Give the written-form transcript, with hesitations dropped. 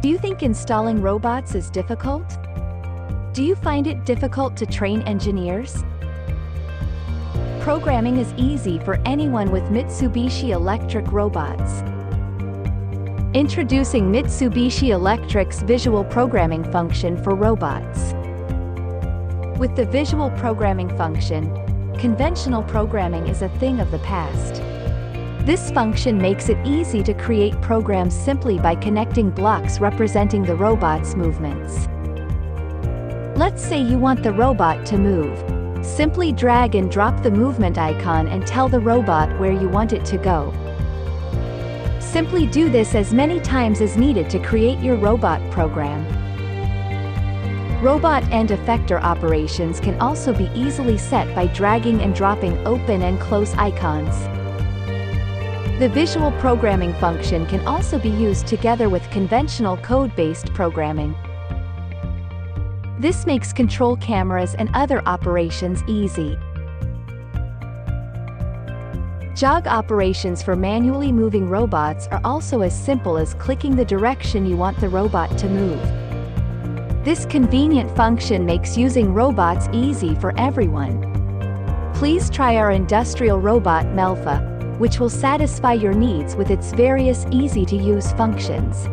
Do you think installing robots is difficult? Do you find it difficult to train engineers? Programming is easy for anyone with Mitsubishi Electric robots. Introducing Mitsubishi Electric's visual programming function for robots. With the visual programming function, conventional programming is a thing of the past. This function makes it easy to create programs simply by connecting blocks representing the robot's movements. Let's say you want the robot to move. Simply drag and drop the movement icon and tell the robot where you want it to go. Simply do this as many times as needed to create your robot program. Robot end effector operations can also be easily set by dragging and dropping open and close icons. The visual programming function can also be used together with conventional code-based programming. This makes control cameras and other operations easy. Jog operations for manually moving robots are also as simple as clicking the direction you want the robot to move. This convenient function makes using robots easy for everyone. Please try our industrial robot Melfa, which will satisfy your needs with its various easy-to-use functions.